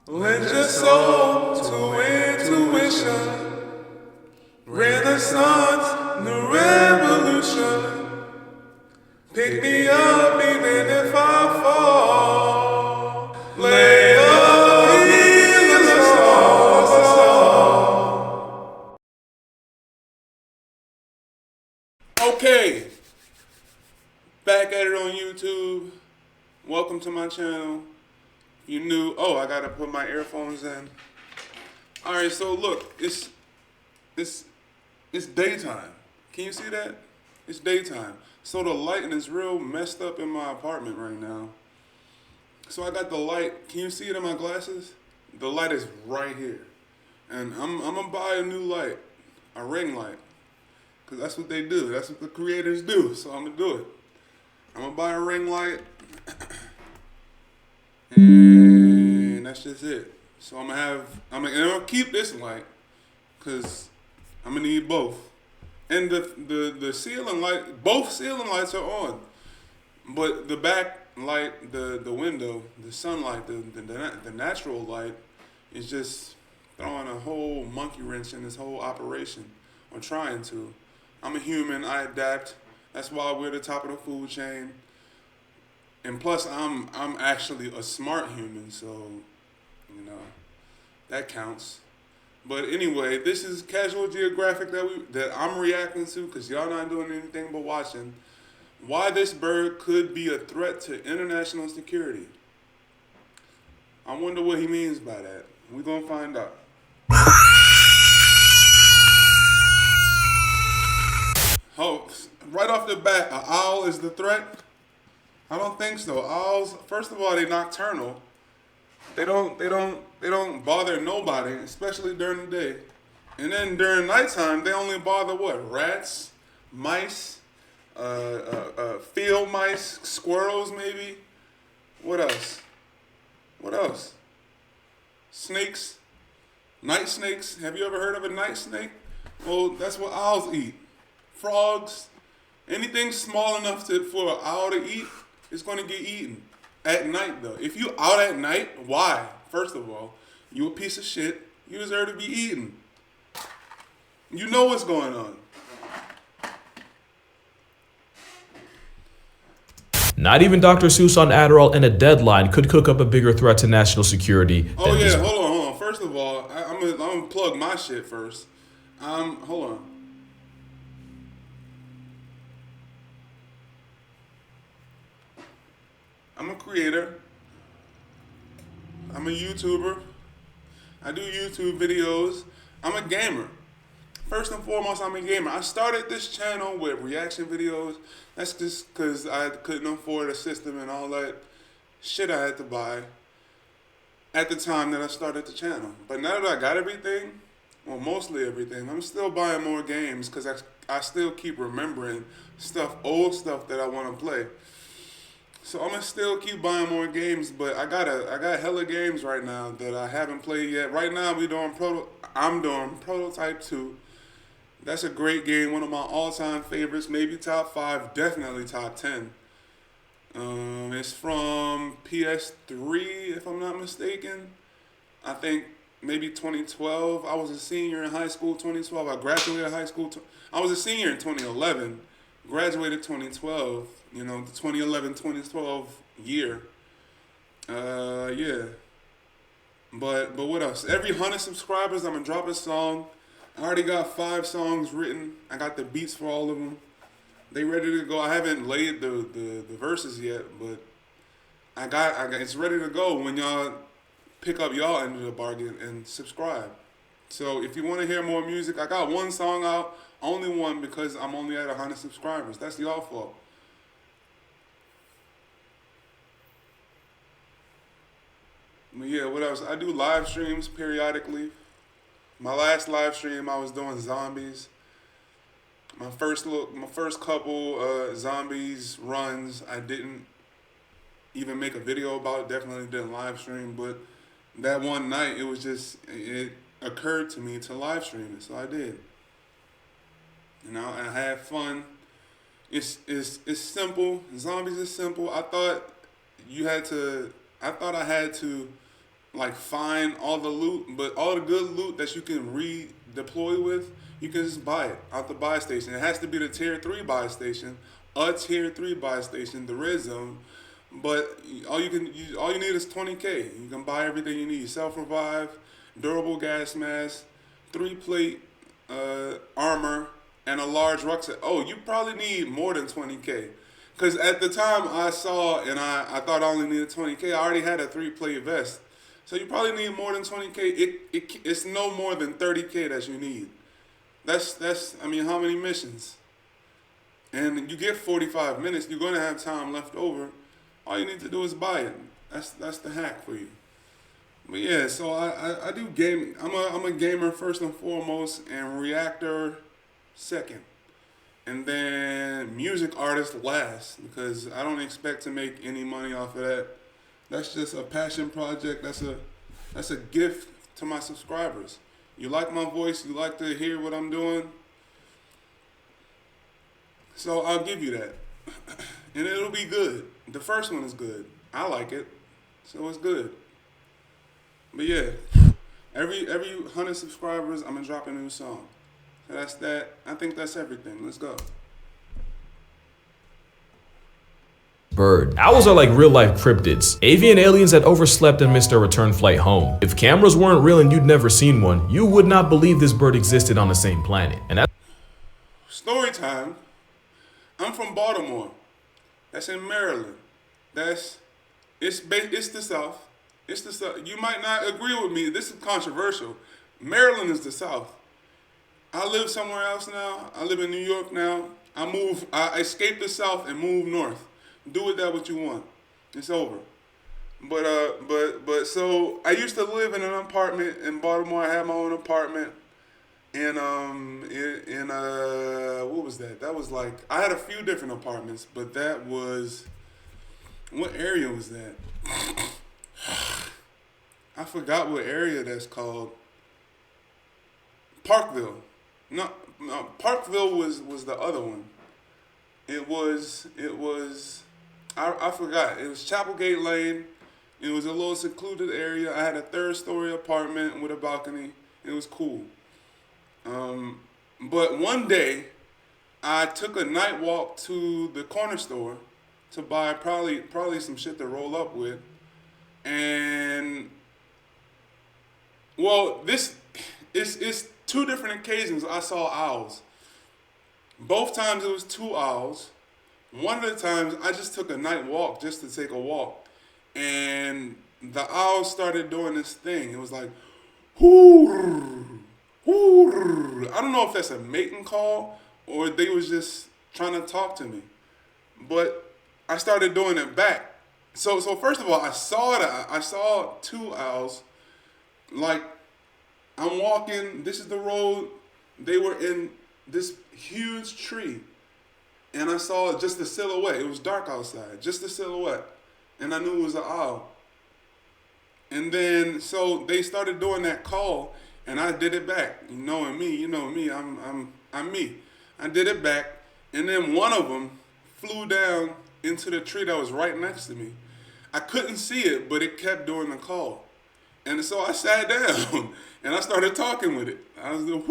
Lend your soul to intuition, Renaissance, new revolution. Pick me up even if I fall. Lay up, heal us all. Okay, back at it on YouTube. Welcome to my channel. You knew, I gotta put my earphones in. Alright, so look, it's daytime. Can you see that? It's daytime. So the lighting is real messed up in my apartment right now. So I got the light. Can you see it in my glasses? The light is right here. And I'm gonna buy a new light, a ring light. Because that's what they do. That's what the creators do. So I'm gonna do it. I'm gonna buy a ring light. And that's just it. So I'm gonna keep this light because I'm gonna need both. And the ceiling light, both ceiling lights are on, but the back light, the window, the sunlight, the natural light is just throwing a whole monkey wrench in this whole operation, or trying to. I'm a human. I adapt. That's why we're the top of the food chain. And plus, I'm actually a smart human, so that counts. But anyway, this is Casual Geographic that I'm reacting to because y'all not doing anything but watching. Why this bird could be a threat to international security. I wonder what he means by that. We're gonna find out. Oh, right off the bat, an owl is the threat? I don't think so. Owls, first of all, they're nocturnal. They don't bother nobody, especially during the day. And then during nighttime, they only bother what? Rats, mice, field mice, squirrels maybe. What else? What else? Snakes, night snakes. Have you ever heard of a night snake? Well, that's what owls eat. Frogs, anything small enough for an owl to eat. It's going to get eaten at night, though. If you out at night, why? First of all, you a piece of shit. You deserve to be eaten. You know what's going on. Not even Dr. Seuss on Adderall and a deadline could cook up a bigger threat to national security. Oh yeah, hold on. First of all, I'm gonna plug my shit first. Hold on. I'm a creator. I'm a YouTuber. I do YouTube videos. I'm a gamer. First and foremost, I'm a gamer. I started this channel with reaction videos. That's just because I couldn't afford a system and all that shit I had to buy at the time that I started the channel. But now that I got everything, well, mostly everything, I'm still buying more games because I still keep remembering old stuff that I want to play. So I'm gonna still keep buying more games, but I got hella games right now that I haven't played yet. Right now I'm doing Prototype 2. That's a great game, one of my all-time favorites, maybe top 5, definitely top 10. It's from PS3, if I'm not mistaken. I think maybe 2012. I was a senior in high school 2012. I graduated high school. I was a senior in 2011. Graduated 2012, the 2011-2012 year. Yeah. But what else? Every 100 subscribers, I'm gonna drop a song. I already got 5 songs written. I got the beats for all of them. They ready to go. I haven't laid the verses yet, but I got it's ready to go when y'all pick up y'all end of the bargain and subscribe. So if you want to hear more music, I got one song out. Only one because I'm only at 100 subscribers. That's y'all fault. But yeah, what else? I do live streams periodically. My last live stream, I was doing zombies. My first couple zombies runs, I didn't even make a video about. Definitely didn't live stream, but that one night, it occurred to me to live stream it, so I did. I had fun. It's simple. Zombies is simple. I thought I had to like find all the loot, but all the good loot that you can redeploy with, you can just buy it out the buy station. It has to be the tier 3 buy station, a tier 3 buy station, the red zone. But all you need is 20K. You can buy everything you need: self revive, durable gas mask, 3 plate armor, and a large rucksack. Oh, you probably need more than 20K. Because at the time I saw and I thought I only needed 20K, I already had a 3 plate vest. So you probably need more than 20K. It's no more than 30K that you need. I mean, how many missions? And you get 45 minutes. You're gonna have time left over. All you need to do is buy it. That's the hack for you. But yeah, so I do gaming. I'm a gamer first and foremost, and reactor second, and then music artist last, because I don't expect to make any money off of that. That's just a passion project. That's a gift to my subscribers. You like my voice, you like to hear what I'm doing, so I'll give you that. And it'll be good. The first one is good. I like it, so it's good. But yeah, every 100 subscribers, I'm gonna drop a new song. So that's that. I think that's everything. Let's go. Bird. Owls are like real life cryptids, avian aliens that overslept and missed their return flight home. If cameras weren't real and you'd never seen one, you would not believe this bird existed on the same planet. And that's Story time. I'm from Baltimore. That's in Maryland. It's the South. It's the South. You might not agree with me. This is controversial. Maryland is the South. I live somewhere else now. I live in New York now. I escaped the South and moved north. Do with that what you want. It's over. But so I used to live in an apartment in Baltimore. I had my own apartment. And what was that? That was like, I had a few different apartments, but that was, what area was that? I forgot what area that's called. Parkville. No, Parkville was the other one. It was I forgot. It was Chapelgate Lane. It was a little secluded area. I had a 3rd-story apartment with a balcony. It was cool. But one day, I took a night walk to the corner store to buy probably some shit to roll up with, and well, it's 2 different occasions I saw owls. Both times it was 2 owls. One of the times I just took a night walk just to take a walk, and the owls started doing this thing. It was like, whoo. I don't know if that's a mating call or they was just trying to talk to me, but I started doing it back. So first of all, I saw 2 owls. Like, I'm walking. This is the road. They were in this huge tree, and I saw just a silhouette. It was dark outside, just a silhouette, and I knew it was an owl. And then so they started doing that call. And I did it back. You know me, I'm me. I did it back, and then one of them flew down into the tree that was right next to me. I couldn't see it, but it kept doing the call. And so I sat down, and I started talking with it. I was doing,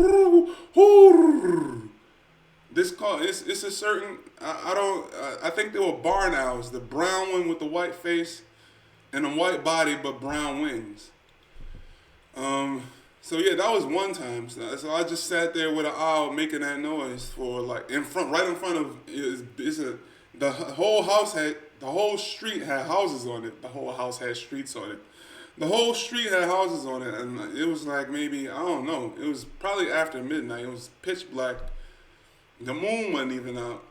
this call, it's a certain, I think they were barn owls, the brown one with the white face and a white body but brown wings. So yeah, that was one time. So I just sat there with an owl making that noise for like right in front of the whole street had houses on it. The whole house had streets on it. The whole street had houses on it, and it was like maybe, I don't know. It was probably after midnight. It was pitch black. The moon wasn't even out.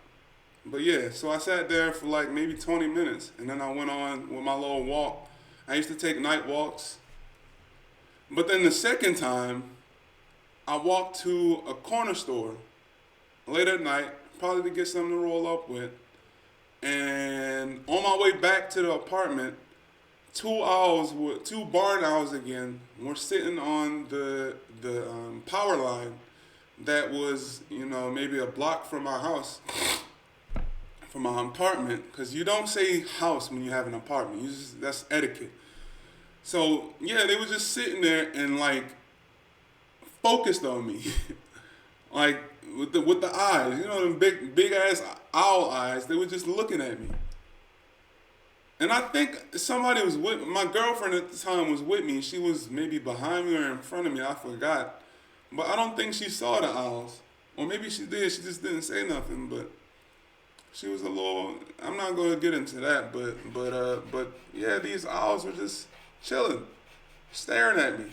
But yeah, so I sat there for like maybe 20 minutes, and then I went on with my little walk. I used to take night walks. But then the second time, I walked to a corner store late at night, probably to get something to roll up with. And on my way back to the apartment, 2 barn owls again, were sitting on the power line that was, maybe a block from my house, from my apartment. Because you don't say house when you have an apartment. That's etiquette. So yeah, they were just sitting there and like focused on me, like with the eyes, you know, them big ass owl eyes. They were just looking at me. And I think somebody was with my girlfriend at the time was with me. She was maybe behind me or in front of me. I forgot, but I don't think she saw the owls, or maybe she did. She just didn't say nothing. But she was a little. I'm not going to get into that. But yeah, these owls were just chilling, staring at me,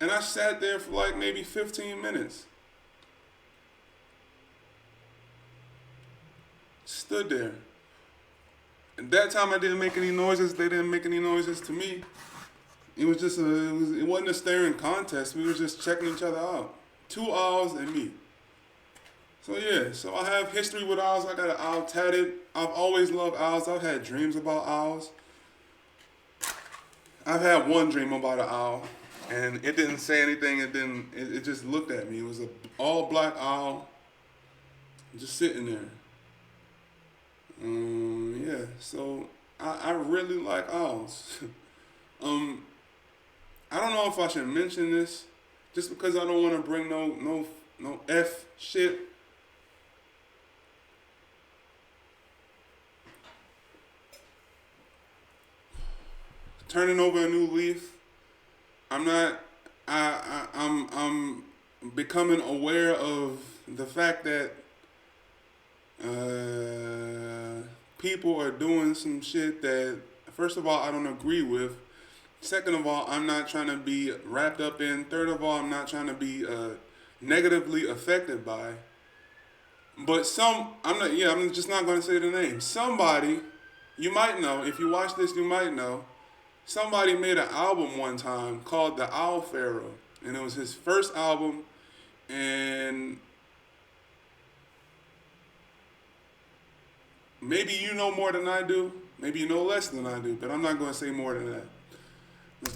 and I sat there for like maybe 15 minutes. Stood there. At that time, I didn't make any noises. They didn't make any noises to me. It was just it wasn't a staring contest. We were just checking each other out. Two owls and me. So yeah, so I have history with owls. I got an owl tatted. I've always loved owls. I've had dreams about owls. I've had one dream about an owl, and it didn't say anything. It just looked at me. It was a all black owl, just sitting there. Yeah, so I really like owls. I don't know if I should mention this, just because I don't want to bring no F shit. Turning over a new leaf. I'm becoming aware of the fact that people are doing some shit that, first of all, I don't agree with. Second of all, I'm not trying to be wrapped up in. Third of all, I'm not trying to be negatively affected by. But I'm just not going to say the name. Somebody, you might know, if you watch this, you might know, somebody made an album one time called The Owl Pharaoh. And it was his first album, and maybe you know more than I do. Maybe you know less than I do, but I'm not going to say more than that.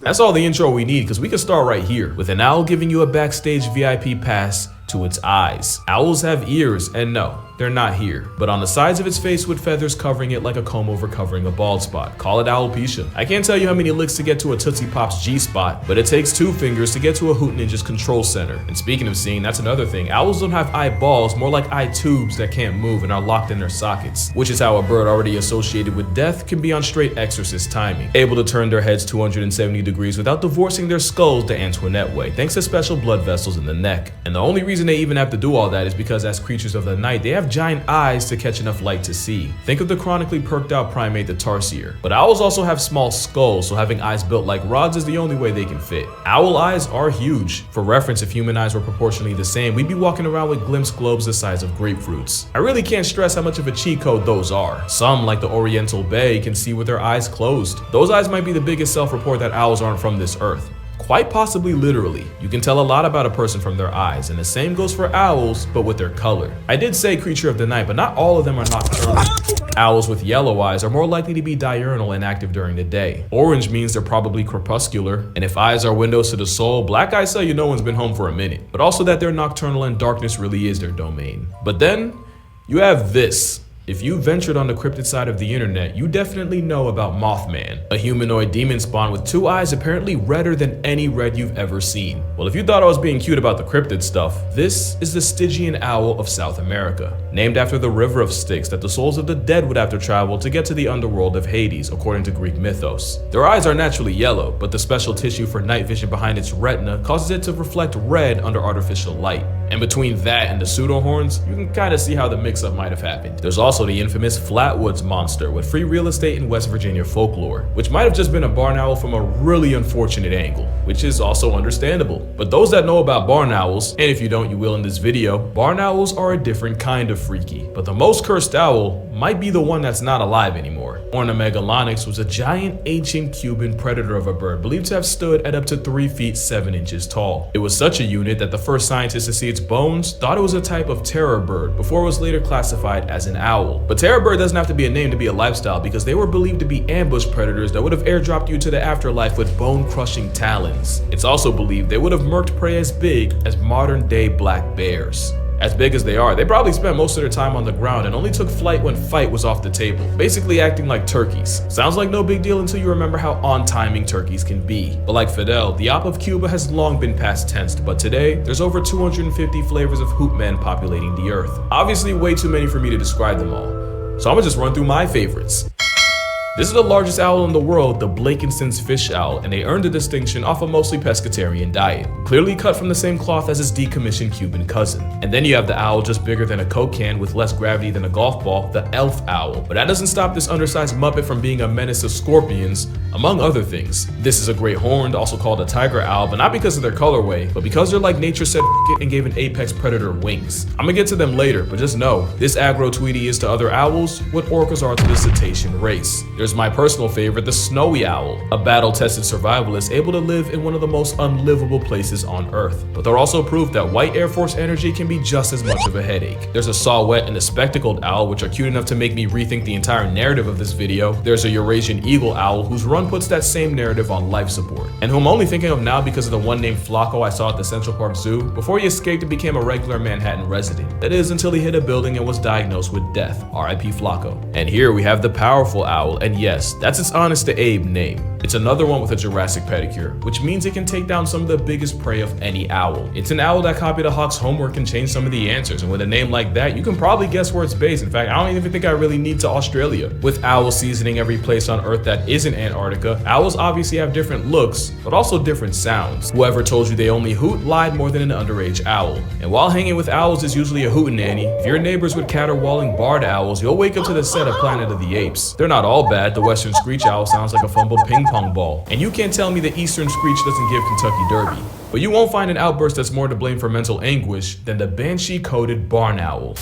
That's all the intro we need, because we can start right here with an owl giving you a backstage VIP pass to its eyes. Owls have ears, and no, they're not here, but on the sides of its face with feathers covering it like a comb over covering a bald spot. Call it alopecia. I can't tell you how many licks to get to a Tootsie Pop's G-spot, but it takes 2 fingers to get to a Hoot Ninja's control center. And speaking of seeing, that's another thing. Owls don't have eyeballs, more like eye tubes that can't move and are locked in their sockets, which is how a bird already associated with death can be on straight exorcist timing, able to turn their heads 270 degrees without divorcing their skulls the Antoinette way, thanks to special blood vessels in the neck. And the only reason they even have to do all that is because as creatures of the night, they have giant eyes to catch enough light to see. Think of the chronically perked out primate, the tarsier. But owls also have small skulls, so having eyes built like rods is the only way they can fit. Owl eyes are huge. For reference, if human eyes were proportionally the same, we'd be walking around with glimpse globes the size of grapefruits. I really can't stress how much of a cheat code those are. Some, like the Oriental Bay, can see with their eyes closed. Those eyes might be the biggest self-report that owls aren't from this earth. Quite possibly literally. You can tell a lot about a person from their eyes, and the same goes for owls, but with their color. I did say creature of the night, but not all of them are nocturnal. Owls with yellow eyes are more likely to be diurnal and active during the day. Orange means they're probably crepuscular, and if eyes are windows to the soul, black eyes tell you no one's been home for a minute, but also that they're nocturnal and darkness really is their domain. But then, you have this. If you ventured on the cryptid side of the internet, you definitely know about Mothman, a humanoid demon spawn with 2 eyes apparently redder than any red you've ever seen. Well, if you thought I was being cute about the cryptid stuff, this is the Stygian owl of South America, named after the river of Styx that the souls of the dead would have to travel to get to the underworld of Hades, according to Greek mythos. Their eyes are naturally yellow, but the special tissue for night vision behind its retina causes it to reflect red under artificial light. And between that and the pseudo horns, you can kind of see how the mix-up might have happened. There's also the infamous Flatwoods monster with free real estate in West Virginia folklore, which might have just been a barn owl from a really unfortunate angle, which is also understandable. But those that know about barn owls, and if you don't, you will in this video, barn owls are a different kind of freaky. But the most cursed owl might be the one that's not alive anymore. Ornomegalonyx was a giant ancient Cuban predator of a bird believed to have stood at up to 3 feet 7 inches tall. It was such a unit that the first scientists to see its bones thought it was a type of terror bird before it was later classified as an owl. But terror bird doesn't have to be a name to be a lifestyle, because they were believed to be ambush predators that would have airdropped you to the afterlife with bone-crushing talons. It's also believed they would have murked prey as big as modern-day black bears. As big as they are, they probably spent most of their time on the ground and only took flight when fight was off the table, basically acting like turkeys. Sounds like no big deal until you remember how on-timing turkeys can be. But like Fidel, the op of Cuba has long been past tense, but today, there's over 250 flavors of hoot men populating the earth. Obviously way too many for me to describe them all, so I'm gonna just run through my favorites. This is the largest owl in the world, the Blakiston's fish owl, and they earned the distinction off a mostly pescatarian diet, clearly cut from the same cloth as its decommissioned Cuban cousin. And then you have the owl just bigger than a Coke can with less gravity than a golf ball, the elf owl. But that doesn't stop this undersized muppet from being a menace to scorpions, among other things. This is a great horned, also called a tiger owl, but not because of their colorway, but because they're like nature said it and gave an apex predator wings. I'm gonna get to them later, but just know, this aggro Tweety is to other owls what orcas are to the cetacean race. There's my personal favorite, the snowy owl, a battle-tested survivalist able to live in one of the most unlivable places on Earth. But they're also proof that white Air Force energy can be just as much of a headache. There's a saw-whet and a spectacled owl, which are cute enough to make me rethink the entire narrative of this video. There's a Eurasian eagle owl, whose run puts that same narrative on life support, and who I'm only thinking of now because of the one named Flacco I saw at the Central Park Zoo before he escaped and became a regular Manhattan resident. That is, until he hit a building and was diagnosed with death. R.I.P. Flacco. And here we have the powerful owl, and yes, that's its honest to Abe name. It's another one with a Jurassic pedicure, which means it can take down some of the biggest prey of any owl. It's an owl that copied a hawk's homework and changed some of the answers, and with a name like that, you can probably guess where it's based. In fact, I don't even think I really need to Australia. With owls seasoning every place on Earth that isn't Antarctica, owls obviously have different looks, but also different sounds. Whoever told you they only hoot lied more than an underage owl. And while hanging with owls is usually a hootenanny, if you're neighbors with caterwauling barred owls, you'll wake up to the set of Planet of the Apes. They're not all bad. The Western screech owl sounds like a fumbled ping pong ball. And you can't tell me the Eastern screech doesn't give Kentucky Derby. But you won't find an outburst that's more to blame for mental anguish than the banshee-coated barn owl.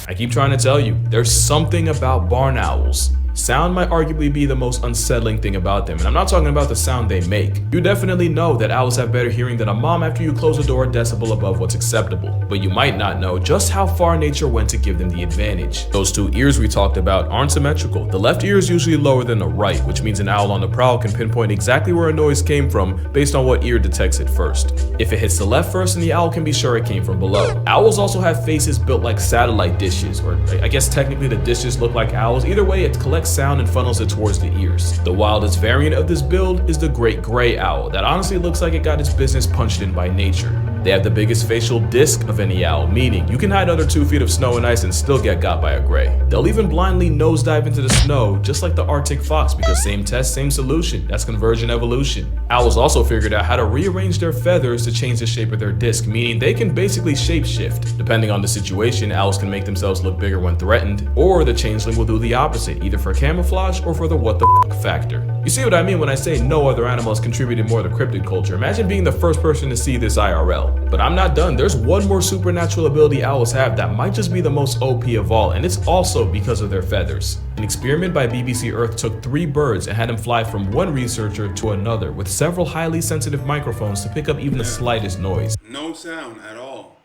I keep trying to tell you, there's something about barn owls. Sound might arguably be the most unsettling thing about them, and I'm not talking about the sound they make. You definitely know that owls have better hearing than a mom after you close the door a decibel above what's acceptable, but you might not know just how far nature went to give them the advantage. Those two ears we talked about aren't symmetrical. The left ear is usually lower than the right, which means an owl on the prowl can pinpoint exactly where a noise came from based on what ear detects it first. If it hits the left first, then the owl can be sure it came from below. Owls also have faces built like satellite dishes, or I guess technically the dishes look like owls. Either way, it collects sound and funnels it towards the ears. The wildest variant of this build is the great gray owl that honestly looks like it got its business punched in by nature. They have the biggest facial disc of any owl, meaning you can hide under 2 feet of snow and ice and still get got by a gray. They'll even blindly nosedive into the snow just like the Arctic fox, because same test, same solution. That's convergent evolution. Owls also figured out how to rearrange their feathers to change the shape of their disc, meaning they can basically shapeshift. Depending on the situation, owls can make themselves look bigger when threatened, or the changeling will do the opposite, either for camouflage or for the what the f factor. You see what I mean when I say no other animal has contributed more to cryptid culture? Imagine being the first person to see this IRL. But I'm not done. There's one more supernatural ability owls have that might just be the most OP of all, and it's also because of their feathers. An experiment by BBC Earth took 3 birds and had them fly from one researcher to another with several highly sensitive microphones to pick up even the slightest noise. No sound at all.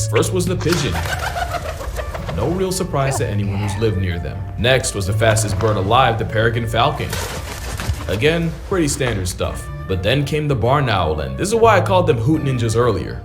First was the pigeon. No real surprise to anyone who's lived near them. Next was the fastest bird alive, the peregrine falcon. Again, pretty standard stuff. But then came the barn owl, and this is why I called them hoot ninjas earlier.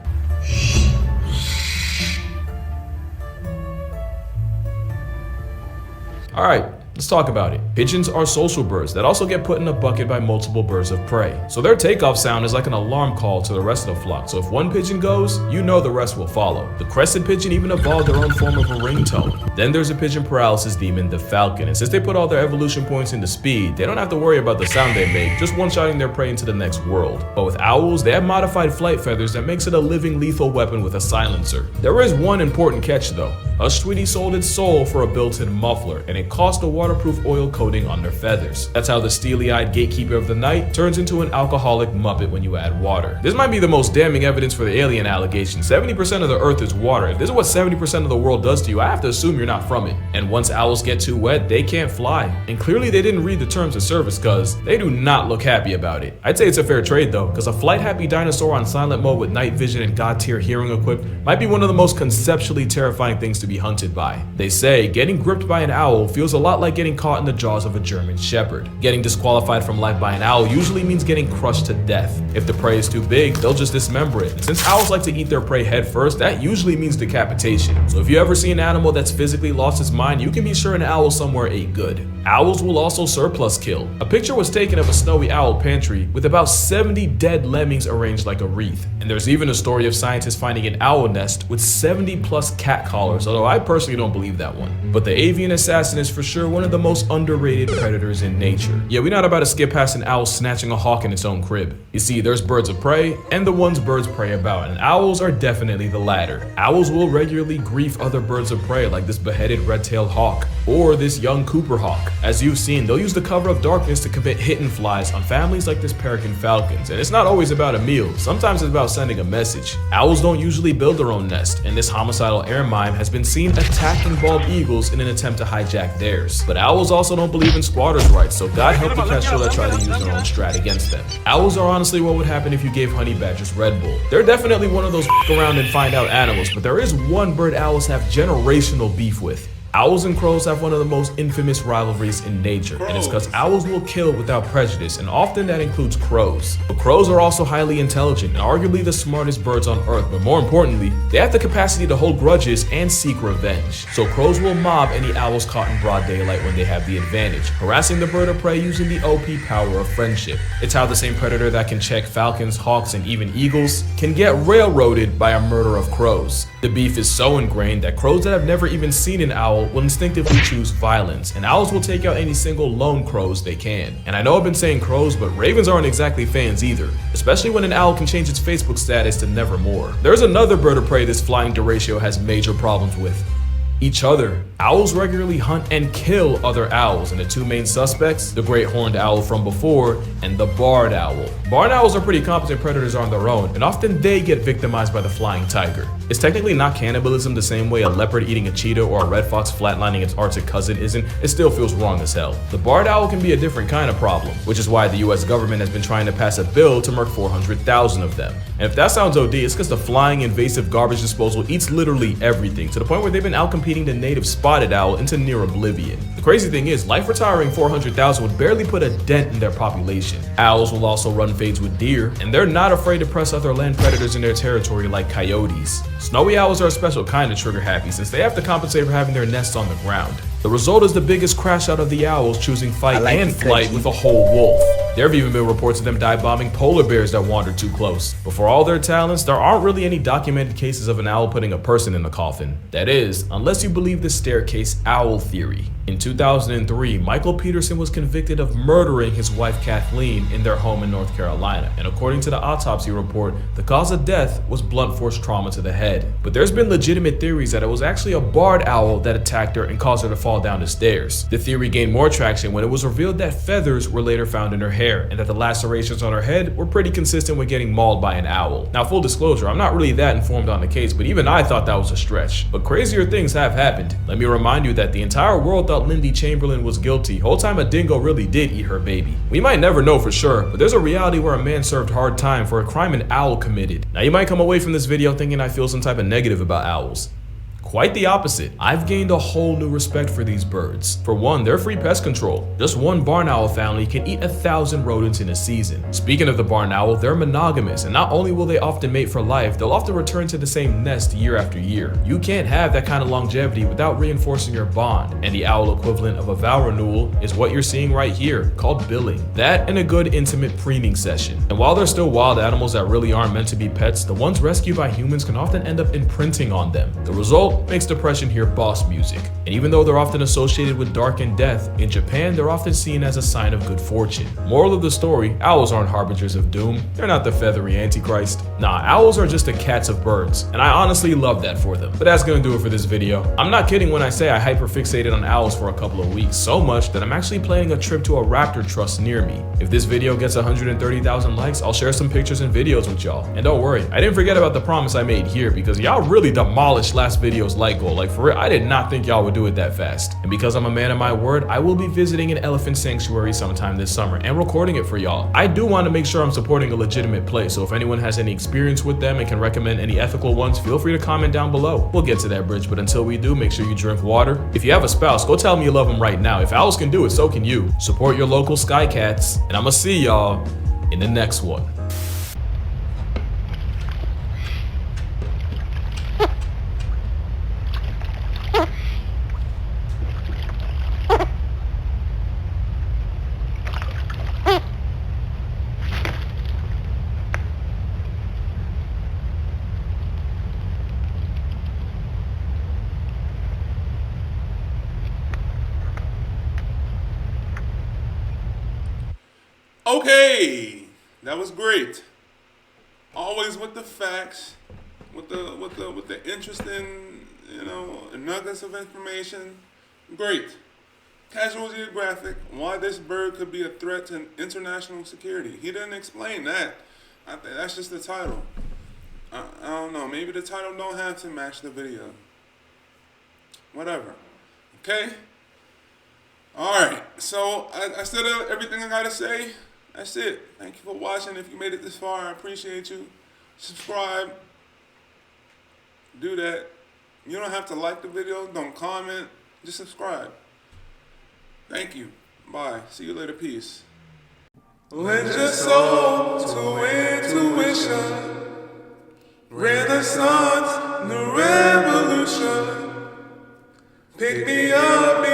Alright, let's talk about it. Pigeons are social birds that also get put in a bucket by multiple birds of prey. So their takeoff sound is like an alarm call to the rest of the flock. So if one pigeon goes, you know the rest will follow. The crested pigeon even evolved their own form of a ringtone. Then there's a pigeon paralysis demon, the falcon. And since they put all their evolution points into speed, they don't have to worry about the sound they make, just one-shotting their prey into the next world. But with owls, they have modified flight feathers that makes it a living lethal weapon with a silencer. There is one important catch though. Hush Tweety sold its soul for a built-in muffler, and it cost a waterproof oil coating on their feathers. That's how the steely-eyed gatekeeper of the night turns into an alcoholic muppet when you add water. This might be the most damning evidence for the alien allegation. 70% of the earth is water. If this is what 70% of the world does to you, I have to assume you're not from it. And once owls get too wet, they can't fly. And clearly they didn't read the terms of service, cause they do not look happy about it. I'd say it's a fair trade though, cause a flight-happy dinosaur on silent mode with night vision and god-tier hearing equipped might be one of the most conceptually terrifying things to to be hunted by. They say getting gripped by an owl feels a lot like getting caught in the jaws of a German shepherd. Getting disqualified from life by an owl usually means getting crushed to death. If the prey is too big, they'll just dismember it. And since owls like to eat their prey head first, that usually means decapitation. So if you ever see an animal that's physically lost its mind, you can be sure an owl somewhere ate good. Owls will also surplus kill. A picture was taken of a snowy owl pantry with about 70 dead lemmings arranged like a wreath. And there's even a story of scientists finding an owl nest with 70 plus cat collars, although I personally don't believe that one. But the avian assassin is for sure one of the most underrated predators in nature. Yeah, we're not about to skip past an owl snatching a hawk in its own crib. You see, there's birds of prey and the ones birds prey about, and owls are definitely the latter. Owls will regularly grief other birds of prey like this beheaded red-tailed hawk or this young Cooper hawk. As you've seen, they'll use the cover of darkness to commit hit and flies on families like this peregrine falcons, and it's not always about a meal, sometimes it's about sending a message. Owls don't usually build their own nest, and this homicidal air mime has been seen attacking bald eagles in an attempt to hijack theirs. But owls also don't believe in squatters' rights, so God help the kestrel that try to use their own strat against them. Owls are honestly what would happen if you gave honey badgers Red Bull. They're definitely one of those around and find out animals, but there is one bird owls have generational beef with. Owls and crows have one of the most infamous rivalries in nature, and it's because owls will kill without prejudice, and often that includes crows. But crows are also highly intelligent and arguably the smartest birds on earth, but more importantly, they have the capacity to hold grudges and seek revenge. So crows will mob any owls caught in broad daylight when they have the advantage, harassing the bird of prey using the OP power of friendship. It's how the same predator that can check falcons, hawks, and even eagles can get railroaded by a murder of crows. The beef is so ingrained that crows that have never even seen an owl will instinctively choose violence, and owls will take out any single lone crows they can. And I know I've been saying crows, but ravens aren't exactly fans either, especially when an owl can change its Facebook status to nevermore. There's another bird of prey this flying deratio has major problems with: each other. Owls regularly hunt and kill other owls, and the two main suspects, the great horned owl from before and the barred owl. Barred owls are pretty competent predators on their own, and often they get victimized by the flying tiger. It's technically not cannibalism the same way a leopard eating a cheetah or a red fox flatlining its Arctic cousin isn't. It still feels wrong as hell. The barred owl can be a different kind of problem, which is why the US government has been trying to pass a bill to murk 400,000 of them. And if that sounds OD, it's because the flying invasive garbage disposal eats literally everything, to the point where they've been outcompeting the native spotted owl into near oblivion. The crazy thing is, life retiring 400,000 would barely put a dent in their population. Owls will also run fades with deer, and they're not afraid to press other land predators in their territory like coyotes. Snowy owls are a special kind of trigger happy since they have to compensate for having their nests on the ground. The result is the biggest crash out of the owls choosing fight and flight with a whole wolf. There have even been reports of them dive bombing polar bears that wandered too close. But for all their talents, there aren't really any documented cases of an owl putting a person in the coffin. That is, unless you believe the staircase owl theory. In 2003, Michael Peterson was convicted of murdering his wife Kathleen in their home in North Carolina, and according to the autopsy report, the cause of death was blunt force trauma to the head. But there's been legitimate theories that it was actually a barred owl that attacked her and caused her to fall down the stairs. The theory gained more traction when it was revealed that feathers were later found in her hair, and that the lacerations on her head were pretty consistent with getting mauled by an owl. Now, full disclosure, I'm not really that informed on the case, but even I thought that was a stretch. But crazier things have happened. Let me remind you that the entire world thought Lindy Chamberlain was guilty. Whole time a dingo really did eat her baby. We might never know for sure, but there's a reality where a man served hard time for a crime an owl committed. Now, you might come away from this video thinking I feel some type of negative about owls. Quite the opposite. I've gained a whole new respect for these birds. For one, they're free pest control. Just one barn owl family can eat 1,000 rodents in a season. Speaking of the barn owl, they're monogamous, and not only will they often mate for life, they'll often return to the same nest year after year. You can't have that kind of longevity without reinforcing your bond, and the owl equivalent of a vow renewal is what you're seeing right here, called billing. That and a good intimate preening session. And while they're still wild animals that really aren't meant to be pets, the ones rescued by humans can often end up imprinting on them. The result makes depression hear boss music. And even though they're often associated with dark and death, in Japan they're often seen as a sign of good fortune. Moral of the story, owls aren't harbingers of doom. They're not the feathery antichrist. Nah, owls are just the cats of birds, and I honestly love that for them. But that's gonna do it for this video. I'm not kidding when I say I hyperfixated on owls for a couple of weeks, so much that I'm actually planning a trip to a raptor trust near me. If this video gets 130,000 likes, I'll share some pictures and videos with y'all. And don't worry, I didn't forget about the promise I made here, because y'all really demolished last video videos light goal. Like for real, I did not think y'all would do it that fast. And because I'm a man of my word, I will be visiting an elephant sanctuary sometime this summer and recording it for y'all. I do want to make sure I'm supporting a legitimate place, so if anyone has any experience with them and can recommend any ethical ones, feel free to comment down below. We'll get to that bridge, but until we do, make sure you drink water. If you have a spouse, go tell them you love them right now. If owls can do it, so can you. Support your local sky cats, and I'ma see y'all in the next one. Okay, that was great. Always with the facts, with the interesting, nuggets of information. Great. Casual Geographic, why this bird could be a threat to international security. He didn't explain that. I think that's just the title. I don't know. Maybe the title don't have to match the video. Whatever. Okay. All right. So I said everything I gotta say. That's it. Thank you for watching. If you made it this far, I appreciate you. Subscribe. Do that. You don't have to like the video. Don't comment. Just subscribe. Thank you. Bye. See you later. Peace. Lend your soul to intuition. Renaissance, new revolution. Pick me up.